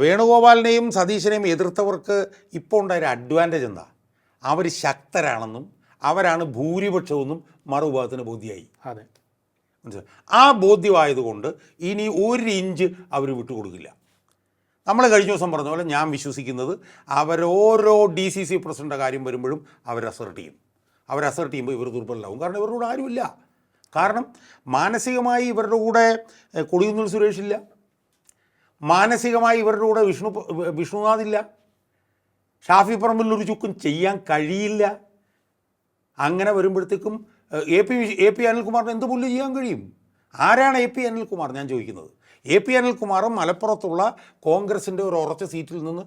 വേണുഗോപാലിനെയും സതീശനെയും എതിർത്തവർക്ക് ഇപ്പോൾ ഉണ്ടായൊരു അഡ്വാൻറ്റേജ് എന്താ? അവർ ശക്തരാണെന്നും അവരാണ് ഭൂരിപക്ഷമെന്നും മറുഭാഗത്തിന് ബോധ്യമായി. അതെ, മനസ്സിലായി. ആ ബോധ്യമായതുകൊണ്ട് ഇനി ഒരു ഇഞ്ച് അവർ വിട്ടുകൊടുക്കില്ല. നമ്മൾ കഴിഞ്ഞ ദിവസം പറഞ്ഞ പോലെ ഞാൻ വിശ്വസിക്കുന്നത് അവരോരോ DCC പ്രസിഡൻ്റെ കാര്യം വരുമ്പോഴും അവർ അസർട്ട് ചെയ്യും. അവർ അസർട്ട് ചെയ്യുമ്പോൾ ഇവർ ദുർബലരാകും. കാരണം ഇവരുടെ കൂടെ ആരുമില്ല. കാരണം മാനസികമായി ഇവരുടെ കൂടെ കൊടിക്കുന്നിൽ സുരേഷില്ല, മാനസികമായി ഇവരുടെ കൂടെ വിഷ്ണുനാഥില്ല, ഷാഫി പറമ്പിൽ ഒരു ചുക്കും ചെയ്യാൻ കഴിയില്ല. അങ്ങനെ വരുമ്പോഴത്തേക്കും എ പി അനിൽകുമാറിന് എന്ത് പുല്ല് ചെയ്യാൻ കഴിയും? ആരാണ് എ പി അനിൽകുമാർ? ഞാൻ ചോദിക്കുന്നത്. എ പി അനിൽകുമാറും മലപ്പുറത്തുള്ള കോൺഗ്രസിൻ്റെ ഒരു ഉറച്ച സീറ്റിൽ നിന്ന്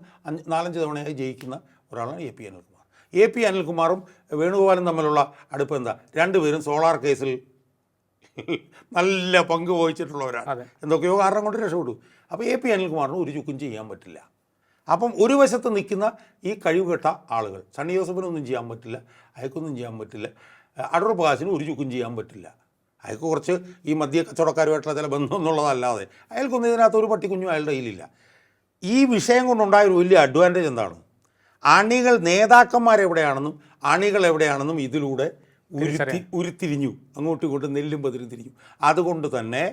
4-5 തവണയായി ജയിക്കുന്ന ഒരാളാണ് A P Anilkumar. A P അനിൽകുമാറും വേണുഗോപാലും തമ്മിലുള്ള അടുപ്പം എന്താ? രണ്ടുപേരും സോളാർ കേസിൽ നല്ല പങ്ക് വഹിച്ചിട്ടുള്ളവരാണ്. എന്തൊക്കെയോ കാരണം കൊണ്ട് രക്ഷപ്പെട്ടു. അപ്പോൾ എ പി അനിൽകുമാറിന് ഒരു ചുക്കും ചെയ്യാൻ പറ്റില്ല. അപ്പം ഒരു വശത്ത് നിൽക്കുന്ന ഈ കഴിവുകെട്ട ആളുകൾ, സണ്ണി ജോസഫിനൊന്നും ചെയ്യാൻ പറ്റില്ല, അയാൾക്കൊന്നും ചെയ്യാൻ പറ്റില്ല, അടൂർ പ്രകാശിന് ഒരു ചുക്കും ചെയ്യാൻ പറ്റില്ല. അയാൾക്ക് കുറച്ച് ഈ മദ്യ കച്ചവടക്കാരുമായിട്ടുള്ള ചില ബന്ധം എന്നുള്ളതല്ലാതെ അയാൾക്കൊന്നും ഇതിനകത്ത് ഒരു പട്ടിക്കുഞ്ഞും അയാളുടെ കയ്യിലില്ല. ഈ വിഷയം കൊണ്ടുണ്ടായ ഒരു വലിയ അഡ്വാൻറ്റേജ് എന്താണ്? അണികൾ, നേതാക്കന്മാരെവിടെയാണെന്നും അണികൾ എവിടെയാണെന്നും ഇതിലൂടെ ഉരുത്തിരിഞ്ഞു, അങ്ങോട്ടും ഇങ്ങോട്ടും നെല്ലും പതിരും തിരിഞ്ഞു. അതുകൊണ്ട് തന്നെ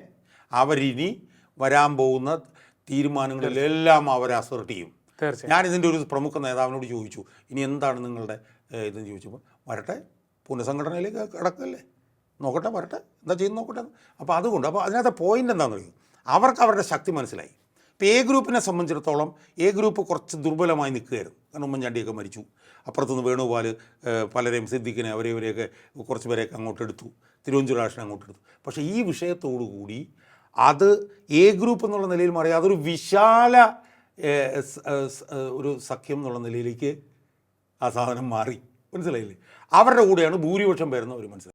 അവരിനി വരാൻ പോകുന്ന തീരുമാനങ്ങളിലെല്ലാം അവരെ അസർട്ട് ചെയ്യും. ഞാനിതിൻ്റെ ഒരു പ്രമുഖ നേതാവിനോട് ചോദിച്ചു, ഇനി എന്താണ് നിങ്ങളുടെ ഇതെന്ന് ചോദിച്ചപ്പോൾ, വരട്ടെ, പുനഃസംഘടനയിലേക്ക് കിടക്കല്ലേ, നോക്കട്ടെ, വരട്ടെ, എന്താ ചെയ്യുന്നത് നോക്കട്ടെ. അപ്പോൾ അതുകൊണ്ട് അതിനകത്തെ പോയിൻ്റ് എന്താണെന്ന് അറിയും, അവർക്ക് അവരുടെ ശക്തി മനസ്സിലായി. ഇപ്പോൾ എ ഗ്രൂപ്പിനെ സംബന്ധിച്ചിടത്തോളം എ ഗ്രൂപ്പ് കുറച്ച് ദുർബലമായി നിൽക്കുകയായിരുന്നു. കാരണം ഉമ്മൻചാണ്ടിയൊക്കെ മരിച്ചു, അപ്പുറത്തുനിന്ന് വേണുഗോപാൽ പലരെയും, സിദ്ദിഖിനെ, അവരെയൊക്കെ കുറച്ച് പേരെയൊക്കെ അങ്ങോട്ടെടുത്തു, തിരുവഞ്ചൂരാഷനെ അങ്ങോട്ടെടുത്തു. പക്ഷേ ഈ വിഷയത്തോടു കൂടി അത് എ ഗ്രൂപ്പ് എന്നുള്ള നിലയിൽ മാറി അതൊരു വിശാല ഒരു സഖ്യം എന്നുള്ള നിലയിലേക്ക് ആ സാധനം മാറി. മനസ്സിലായില്ലേ? അവരുടെ കൂടെയാണ് ഭൂരിപക്ഷം പേരെന്ന് അവർ മനസ്സിലായി.